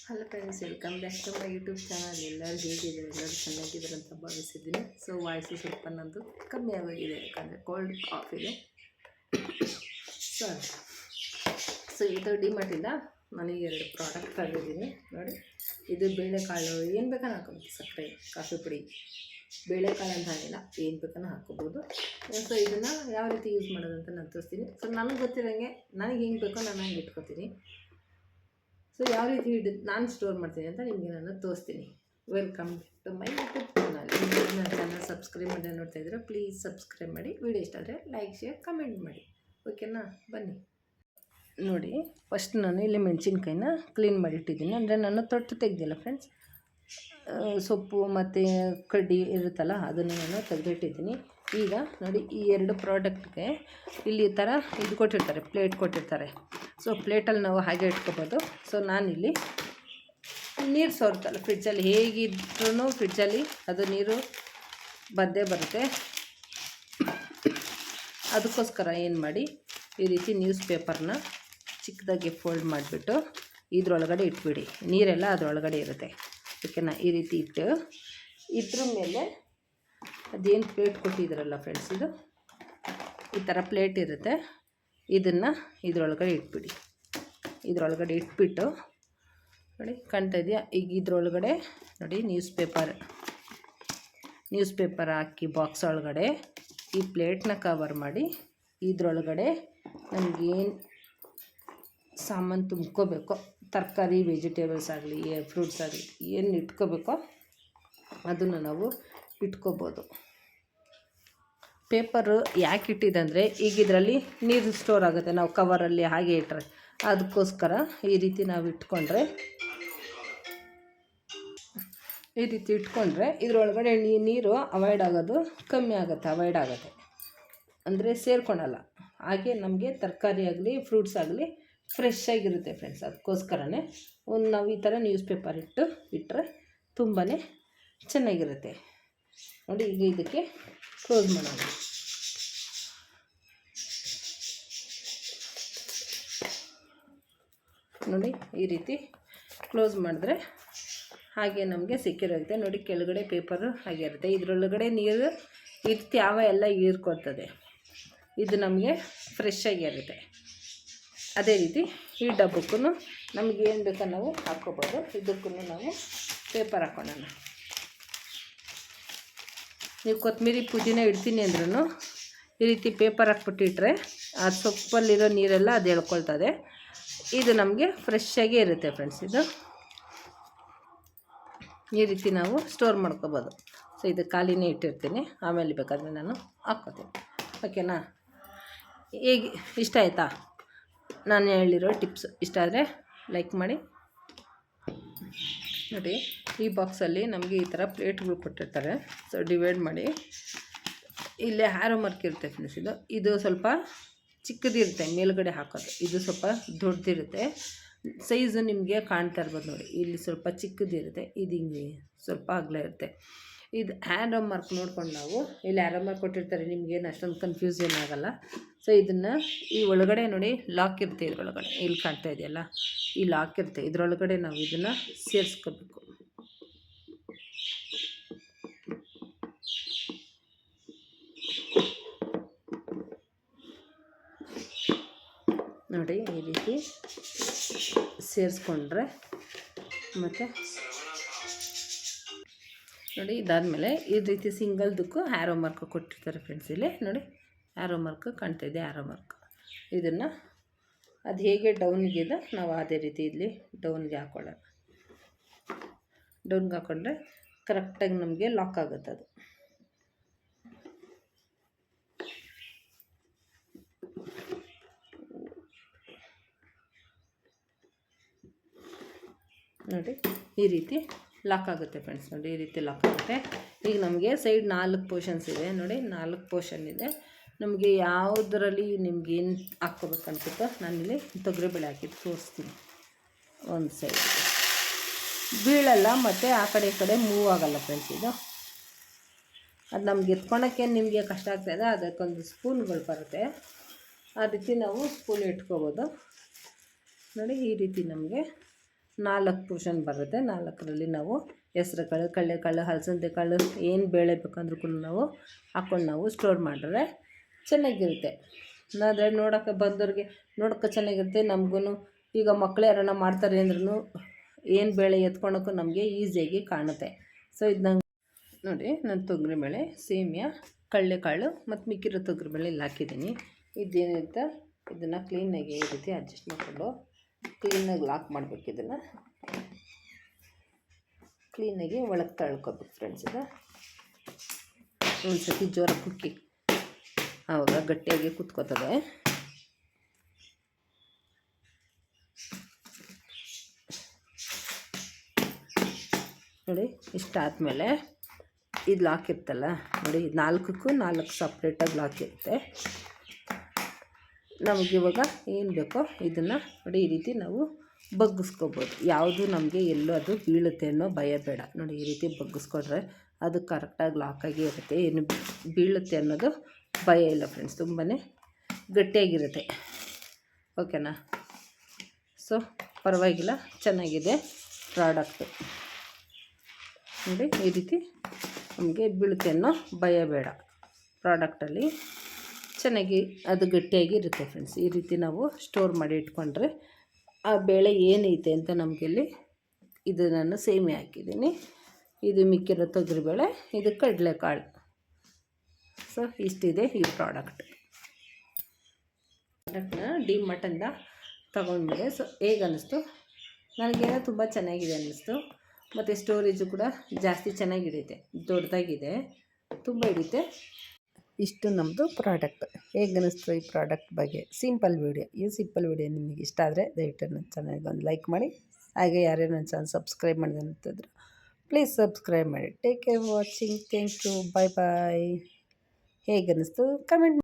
Hello friends, welcome back to my YouTube channel. ಎಲ್ಲರೂ ಹೇಗಿದ್ದಾರೆ? ಎಲ್ಲರೂ ಚೆನ್ನಾಗಿದ್ದಾರೆ ಅಂತ ಭಾವಿಸಿದ್ದೀನಿ. ಸೊ ವಾಯ್ಸು ಸ್ವಲ್ಪ ನಂದು ಕಮ್ಮಿ ಆಗೋಗಿದೆ, ಯಾಕಂದರೆ ಕೋಲ್ಡ್ ಕಾಫ್ ಇದೆ. ಸೊ ಇದು ಡಿಮಾರ್ಟಿಂದ ನನಗೆ 2 ಪ್ರಾಡಕ್ಟ್ ತಂದಿದ್ದೀನಿ ನೋಡಿ. ಇದು ಬೇಳೆಕಾಳು, ಏನು ಬೇಕಾದ್ರೂ ಹಾಕೋಬೋದು. ಸಕ್ಕರೆ, ಕಾಫಿ ಪುಡಿ, ಬೇಳೆಕಾಳು ಅಂತ ಏನಿಲ್ಲ, ಏನು ಬೇಕಾದ್ರೂ ಹಾಕೋಬೋದು. ಸೊ ಇದನ್ನು ಯಾವ ರೀತಿ ಯೂಸ್ ಮಾಡೋದು ಅಂತ ನಾನು ತೋರಿಸ್ತೀನಿ. ಸೊ ನನಗೆ ಗೊತ್ತಿರೋಂಗೆ ನನಗೆ ಹೆಂಗೆ ಬೇಕೋ ನಾನು ಹಂಗೆ ಇಟ್ಕೊತೀನಿ. ಸೊ ಯಾವ ರೀತಿ ನಾನು ಸ್ಟೋರ್ ಮಾಡ್ತೀನಿ ಅಂತ ನಿಮಗೆ ನಾನು ತೋರಿಸ್ತೀನಿ. Welcome to my YouTube channel. ನನ್ನ ಚಾನಲ್ ಸಬ್ಸ್ಕ್ರೈಬ್ ಮಾಡಿ ನೋಡ್ತಾ ಇದ್ರೆ ಪ್ಲೀಸ್ ಸಬ್ಸ್ಕ್ರೈಬ್ ಮಾಡಿ. ವಿಡಿಯೋ ಇಷ್ಟ ಆದರೆ ಲೈಕ್, ಶೇರ್, ಕಮೆಂಟ್ ಮಾಡಿ. ಓಕೆನಾ? ಬನ್ನಿ ನೋಡಿ. ಫಸ್ಟ್ ನಾನು ಇಲ್ಲಿ ಮೆಣಸಿನ್ಕಾಯಿನ ಕ್ಲೀನ್ ಮಾಡಿಟ್ಟಿದ್ದೀನಿ. ಅಂದರೆ ನಾನು ತೊಟ್ಟು ತೆಗೆದಿಲ್ಲ ಫ್ರೆಂಡ್ಸ್. ಸೊಪ್ಪು ಮತ್ತು ಕಡ್ಡಿ ಇರುತ್ತಲ್ಲ, ಅದನ್ನು ನಾನು ತೆಗೆದಿಟ್ಟಿದ್ದೀನಿ. ಈಗ ನೋಡಿ, ಈ 2 ಪ್ರಾಡಕ್ಟ್ಗೆ ಇಲ್ಲಿ ಈ ಥರ ಇದು ಕೊಟ್ಟಿರ್ತಾರೆ, ಪ್ಲೇಟ್ ಕೊಟ್ಟಿರ್ತಾರೆ. ಸೊ ಪ್ಲೇಟಲ್ಲಿ ನಾವು ಹಾಗೆ ಇಟ್ಕೋಬೋದು. ಸೊ ನಾನಿಲ್ಲಿ ನೀರು ಸೋರುತ್ತಲ್ಲ ಫ್ರಿಡ್ಜಲ್ಲಿ, ಹೇಗಿದ್ರೂ ಫ್ರಿಡ್ಜಲ್ಲಿ ಅದು ನೀರು ಬಂದೇ ಬರುತ್ತೆ. ಅದಕ್ಕೋಸ್ಕರ ಏನು ಮಾಡಿ, ಈ ರೀತಿ ನ್ಯೂಸ್ ಪೇಪರ್ನ ಚಿಕ್ಕದಾಗಿ ಫೋಲ್ಡ್ ಮಾಡಿಬಿಟ್ಟು ಇದ್ರೊಳಗಡೆ ಇಟ್ಬಿಡಿ. ನೀರೆಲ್ಲ ಅದರೊಳಗಡೆ ಇರುತ್ತೆ. ಓಕೆನಾ? ಈ ರೀತಿ ಇಟ್ಟು ಇದ್ರ ಮೇಲೆ ಅದೇನು ಪ್ಲೇಟ್ ಕೊಟ್ಟಿದ್ದೀರಲ್ಲ ಫ್ರೆಂಡ್ಸ್, ಇದು ಈ ಥರ ಪ್ಲೇಟ್ ಇರುತ್ತೆ. ಇದನ್ನು ಇದರೊಳಗಡೆ ಇಟ್ಬಿಡಿ. ಇದರೊಳಗಡೆ ಇಟ್ಬಿಟ್ಟು ನೋಡಿ, ಕಾಣ್ತಾ ಇದೆಯಾ? ಈಗ ಇದರೊಳಗಡೆ ನೋಡಿ ನ್ಯೂಸ್ ಪೇಪರ್ ಹಾಕಿ ಬಾಕ್ಸ್ ಒಳಗಡೆ ಈ ಪ್ಲೇಟ್ನ ಕವರ್ ಮಾಡಿ, ಇದರೊಳಗಡೆ ನಮಗೇನು ಸಾಮಾನು ತುಂಬ್ಕೋಬೇಕೋ, ತರಕಾರಿ, ವೆಜಿಟೇಬಲ್ಸ್ ಆಗಲಿ, ಫ್ರೂಟ್ಸ್ ಆಗಲಿ, ಏನು ಇಟ್ಕೋಬೇಕೋ ಅದನ್ನು ನಾವು ಇಟ್ಕೋಬೋದು. ಪೇಪರು ಯಾಕೆ ಇಟ್ಟಿದೆ ಅಂದರೆ, ಈಗ ಇದರಲ್ಲಿ ನೀರು ಸ್ಟೋರ್ ಆಗುತ್ತೆ ನಾವು ಕವರಲ್ಲಿ ಹಾಗೆ ಇಟ್ಟರೆ. ಅದಕ್ಕೋಸ್ಕರ ಈ ರೀತಿ ನಾವು ಇಟ್ಕೊಂಡ್ರೆ, ಇದರೊಳಗಡೆ ನೀರು ಅವಾಯ್ಡ್ ಆಗೋದು ಕಮ್ಮಿ ಆಗುತ್ತೆ, ಅಂದರೆ ಸೇರ್ಕೊಳಲ್ಲ. ಹಾಗೆ ನಮಗೆ ತರಕಾರಿ ಆಗಲಿ, ಫ್ರೂಟ್ಸ್ ಆಗಲಿ ಫ್ರೆಶ್ ಆಗಿರುತ್ತೆ ಫ್ರೆಂಡ್ಸ್. ಅದಕ್ಕೋಸ್ಕರನೇ ನಾವು ಈ ಥರ ನ್ಯೂಸ್ ಪೇಪರ್ ಇಟ್ಟರೆ ತುಂಬಾ ಚೆನ್ನಾಗಿರುತ್ತೆ ನೋಡಿ. ಈಗ ಇದಕ್ಕೆ ಕ್ಲೋಸ್ ಮಾಡೋಣ. ನೋಡಿ, ಈ ರೀತಿ ಕ್ಲೋಸ್ ಮಾಡಿದ್ರೆ ಹಾಗೆ ನಮಗೆ ಸೆಕ್ಯೂರ್ ಆಗುತ್ತೆ ನೋಡಿ. ಕೆಳಗಡೆ ಪೇಪರು ಹಾಗೆ ಇರುತ್ತೆ, ಇದರೊಳಗಡೆ ನೀರು ಯಾವ ಎಲ್ಲ ಹೀರ್ಕೊಳ್ತದೆ. ಇದು ನಮಗೆ ಫ್ರೆಶ್ ಆಗಿರುತ್ತೆ. ಅದೇ ರೀತಿ ಈ ಡಬ್ಬಕ್ಕೂ ನಮಗೆ ಏನು ಬೇಕೋ ನಾವು ಹಾಕ್ಕೋಬೋದು. ಇದಕ್ಕೂ ನಾವು ಪೇಪರ್ ಹಾಕ್ಕೊಳ್ಳೋಣ. ನೀವು ಕೊತ್ತಂಬರಿ, ಪುದೀನ ಇಡ್ತೀನಿ ಅಂದ್ರೂ ಈ ರೀತಿ ಪೇಪರ್ ಹಾಕ್ಬಿಟ್ಟಿಟ್ರೆ ಆ ಸೊಪ್ಪಲ್ಲಿರೋ ನೀರೆಲ್ಲ ಅದು ಎಳ್ಕೊಳ್ತದೆ. ಇದು ನಮಗೆ ಫ್ರೆಶ್ಶಾಗೇ ಇರುತ್ತೆ ಫ್ರೆಂಡ್ಸ್. ಇದು ಈ ರೀತಿ ನಾವು ಸ್ಟೋರ್ ಮಾಡ್ಕೋಬೋದು. ಸೊ ಇದು ಖಾಲಿನೇ ಇಟ್ಟಿರ್ತೀನಿ, ಆಮೇಲೆ ಬೇಕಾದರೆ ನಾನು ಹಾಕ್ಕೋತೀನಿ. ಓಕೆನಾ? ಹೇಗೆ ಇಷ್ಟ ಆಯಿತಾ ನಾನು ಹೇಳಿರೋ ಟಿಪ್ಸ್? ಇಷ್ಟ ಆದರೆ ಲೈಕ್ ಮಾಡಿ. ನೋಡಿ, ಈ ಬಾಕ್ಸಲ್ಲಿ ನಮಗೆ ಈ ಥರ ಪ್ಲೇಟ್ಗಳು ಕೊಟ್ಟಿರ್ತಾರೆ. ಸೊ ಡಿವೈಡ್ ಮಾಡಿ, ಇಲ್ಲೇ ಹ್ಯಾರೋ ಮಾರ್ಕ್ ಇರುತ್ತೆ ಫ್ರೆಂಡ್ಸ್. ಇದು ಸ್ವಲ್ಪ ಚಿಕ್ಕದಿರುತ್ತೆ ಮೇಲ್ಗಡೆ ಹಾಕೋದು, ಇದು ಸ್ವಲ್ಪ ದೊಡ್ಡದಿರುತ್ತೆ. ಸೈಜು ನಿಮಗೆ ಕಾಣ್ತಾ ಇರ್ಬೋದು ನೋಡಿ, ಇಲ್ಲಿ ಸ್ವಲ್ಪ ಚಿಕ್ಕದಿರುತ್ತೆ, ಇದು ಹಿಂಗೆ ಸ್ವಲ್ಪ ಅಗಲ ಇರುತ್ತೆ. ಇದು ಹ್ಯಾರೋ ಮಾರ್ಕ್ ನೋಡ್ಕೊಂಡು ನಾವು ಇಲ್ಲಿ ಹ್ಯಾರೋ ಮಾರ್ಕ್ ಕೊಟ್ಟಿರ್ತಾರೆ, ನಿಮಗೇನು ಅಷ್ಟೊಂದು ಕನ್ಫ್ಯೂಷನ್ ಆಗೋಲ್ಲ. ಸೊ ಇದನ್ನು ಈ ಒಳಗಡೆ ನೋಡಿ ಲಾಕ್ ಇರುತ್ತೆ, ಇದರೊಳಗಡೆ ಇಲ್ಲಿ ಕಾಣ್ತಾ ಇದೆಯಲ್ಲ, ಈ ಲಾಕ್ ಇರುತ್ತೆ. ಇದರೊಳಗಡೆ ನಾವು ಇದನ್ನು ಸೇರಿಸ್ಕೋಬೇಕು. ನೋಡಿ, ಈ ರೀತಿ ಸೇರಿಸ್ಕೊಂಡ್ರೆ ಮತ್ತು ನೋಡಿ, ಇದಾದಮೇಲೆ ಈ ರೀತಿ ಸಿಂಗಲ್ದಕ್ಕೂ ಹ್ಯಾರೋ ಮಾರ್ಕ್ ಕೊಟ್ಟಿರ್ತಾರೆ ಫ್ರೆಂಡ್ಸ್. ಇಲ್ಲಿ ನೋಡಿ ಹ್ಯಾರೋ ಮಾರ್ಕ್ ಕಾಣ್ತಾ ಇದೆ, ಹ್ಯಾರೋ ಮಾರ್ಕ್. ಇದನ್ನು ಅದು ಹೇಗೆ ಡೌನ್ಗಿದೆ ನಾವು ಅದೇ ರೀತಿ ಇಲ್ಲಿ ಡೌನ್ಗೆ ಹಾಕ್ಕೊಳ್ಳೋಣ. ಡೌನ್ಗೆ ಹಾಕ್ಕೊಂಡ್ರೆ ಕರೆಕ್ಟಾಗಿ ನಮಗೆ ಲಾಕ್ ಆಗುತ್ತೆ ಅದು. ನೋಡಿ, ಈ ರೀತಿ ಲಾಕ್ ಆಗುತ್ತೆ ಫ್ರೆಂಡ್ಸ್. ನೋಡಿ, ಈ ರೀತಿ ಲಾಕ್ ಆಗುತ್ತೆ. ಈಗ ನಮಗೆ ಸೈಡ್ 4 ಪೋರ್ಷನ್ಸ್ ಇದೆ ನೋಡಿ, 4 ಪೋರ್ಷನ್ ಇದೆ. ನಮಗೆ ಯಾವುದರಲ್ಲಿ ನಿಮ್ಗೇನು ಹಾಕ್ಕೋಬೇಕು ಅನ್ಸುತ್ತೋ, ನಾನಿಲ್ಲಿ ತೊಗರಿಬೇಳೆ ಹಾಕಿದ್ದು ತೋರಿಸ್ತೀನಿ. ಒಂದು ಸೈಡ್ ಬೀಳಲ್ಲ ಮತ್ತು ಆ ಕಡೆ ಈ ಕಡೆ ಮೂವ್ ಆಗೋಲ್ಲ ಫ್ರೆಂಡ್ಸ್. ಇದು ಅದು ನಮ್ಗೆ ಎತ್ಕೊಳಕ್ಕೆ ನಿಮಗೆ ಕಷ್ಟ ಆಗ್ತಾಯಿದೆ, ಅದಕ್ಕೊಂದು ಸ್ಪೂನ್ಗಳು ಬರುತ್ತೆ. ಆ ರೀತಿ ನಾವು ಸ್ಪೂನ್ ಇಟ್ಕೋಬೋದು ನೋಡಿ. ಈ ರೀತಿ ನಮಗೆ 4 ಪೋರ್ಷನ್ ಬರುತ್ತೆ. 4ರಲ್ಲಿ ನಾವು ಹೆಸ್ರು ಕಾಳು, ಕಡಲೆಕಾಳು, ಅಲಸಂದೆ ಕಾಳು ಏನು ಬೇಳೆ ಬೇಕಂದ್ರೂ ಕೂಡ ನಾವು ಹಾಕ್ಕೊಂಡು ನಾವು ಸ್ಟೋರ್ ಮಾಡಿದ್ರೆ ಚೆನ್ನಾಗಿರುತ್ತೆ. ಆದರೆ ನೋಡೋಕೆ ಬಂದವ್ರಿಗೆ ನೋಡೋಕೆ ಚೆನ್ನಾಗಿರುತ್ತೆ. ನಮಗೂ ಈಗ ಮಕ್ಳು ಯಾರನ್ನ ಮಾಡ್ತಾರೆ ಅಂದ್ರೂ ಏನು ಬೇಳೆ ಎತ್ಕೊಳಕ್ಕೂ ನಮಗೆ ಈಸಿಯಾಗಿ ಕಾಣುತ್ತೆ. ಸೊ ಇದು ನಂಗೆ ನೋಡಿ, ನಾನು ತೊಗರಿಬೇಳೆ, ಸೇಮಿಯಾ, ಕಡಲೆಕಾಳು ಮತ್ತು ಮಿಕ್ಕಿರೋ ತೊಗರಿಬೇಳೆ ಇಲ್ಲಿ ಹಾಕಿದ್ದೀನಿ. ಇದೇನಿಂತ ಇದನ್ನು ಕ್ಲೀನಾಗಿ ಈ ರೀತಿ ಅಡ್ಜಸ್ಟ್ ಮಾಡಿಕೊಂಡು ಕ್ಲೀನಾಗಿ ಲಾಕ್ ಮಾಡಬೇಕು. ಇದನ್ನು ಕ್ಲೀನಾಗಿ ಒಳಗೆ ತಳ್ಕೊಬೇಕು ಫ್ರೆಂಡ್ಸ್. ಇದು ಒಂದು ಸತಿ ಜೋರಾಗಿ ಕುಕ್ಕಿ ಆವಾಗ ಗಟ್ಟಿಯಾಗಿ ಕುತ್ಕೋತದೆ. ನೋಡಿ, ಇಷ್ಟಾದಮೇಲೆ ಇದು ಲಾಕ್ ಇರ್ತಲ್ಲ ನೋಡಿ, 4ಕ್ಕೂ 4 ಸಪ್ರೇಟಾಗಿ ಲಾಕ್ ಇರುತ್ತೆ. ನಮಗಿವಾಗ ಏನು ಬೇಕೋ ಇದನ್ನು ನೋಡಿ ಈ ರೀತಿ ನಾವು ಬಗ್ಗಿಸ್ಕೋಬೋದು. ಯಾವುದು ನಮಗೆ ಎಲ್ಲೋ ಅದು ಬೀಳುತ್ತೆ ಅನ್ನೋ ಭಯ ಬೇಡ. ನೋಡಿ ಈ ರೀತಿ ಬಗ್ಗಿಸ್ಕೊಂಡ್ರೆ ಅದು ಕರೆಕ್ಟಾಗಿ ಲಾಕಾಗಿ ಇರುತ್ತೆ. ಏನು ಬೀಳುತ್ತೆ ಅನ್ನೋದು ಭಯ ಇಲ್ಲ ಫ್ರೆಂಡ್ಸ್. ತುಂಬಾ ಗಟ್ಟಿಯಾಗಿರುತ್ತೆ. ಓಕೆನಾ? ಸೊ ಪರವಾಗಿಲ್ಲ, ಚೆನ್ನಾಗಿದೆ ಪ್ರಾಡಕ್ಟು. ನೋಡಿ ಈ ರೀತಿ ನಮಗೆ ಬೀಳುತ್ತೆ ಅನ್ನೋ ಭಯ ಬೇಡ. ಪ್ರಾಡಕ್ಟಲ್ಲಿ ಚೆನ್ನಾಗಿ ಅದು ಗಟ್ಟಿಯಾಗಿ ಇರುತ್ತೆ ಫ್ರೆಂಡ್ಸ್. ಈ ರೀತಿ ನಾವು ಸ್ಟೋರ್ ಮಾಡಿ ಇಟ್ಕೊಂಡ್ರೆ ಆ ಬೇಳೆ ಏನೈತೆ ಅಂತ ನಮಗಿಲ್ಲಿ ಇದು ನಾನು ಸೇಮೆ ಹಾಕಿದ್ದೀನಿ. ಇದು ಮಿಕ್ಕಿರೋ ತೊಗರಿಬೇಳೆ, ಇದು ಕಡಲೆಕಾಳು. ಸೊ ಇಷ್ಟಿದೆ ಈ ಪ್ರಾಡಕ್ಟ್. ಡಿಮಾರ್ಟಿಂದ ತೊಗೊಂಡ್ಮೇಲೆ ಸೊ ಹೇಗೆ ಅನ್ನಿಸ್ತು ನನಗೇನೋ ತುಂಬ ಚೆನ್ನಾಗಿದೆ ಅನ್ನಿಸ್ತು. ಮತ್ತು ಸ್ಟೋರೇಜು ಕೂಡ ಜಾಸ್ತಿ ಚೆನ್ನಾಗಿ ಹಿಡಿಯುತ್ತೆ, ದೊಡ್ಡದಾಗಿದೆ, ತುಂಬ ಹಿಡಿಯುತ್ತೆ. ಇಷ್ಟು ನಮ್ಮದು ಪ್ರಾಡಕ್ಟ್. ಹೇಗೆ ಅನ್ನಿಸ್ತು ಈ ಪ್ರಾಡಕ್ಟ್ ಬಗ್ಗೆ ಸಿಂಪಲ್ ವೀಡಿಯೋ. ಈ ಸಿಂಪಲ್ ವೀಡಿಯೋ ನಿಮಗೆ ಇಷ್ಟ ಆದರೆ ದಯವಿಟ್ಟು ನನ್ನ ಚಾನಲ್ಗೆ ಒಂದು ಲೈಕ್ ಮಾಡಿ. ಹಾಗೆ ಯಾರ್ಯಾರು ನನ್ನ ಚಾನಲ್ ಸಬ್ಸ್ಕ್ರೈಬ್ ಮಾಡಿದೆ ಅಂತಿದ್ರು ಪ್ಲೀಸ್ ಸಬ್ಸ್ಕ್ರೈಬ್ ಮಾಡಿ. Take care watching. Thank you. Bye bye. ಹೇಗೆ ಅನ್ನಿಸ್ತು ಕಮೆಂಟ್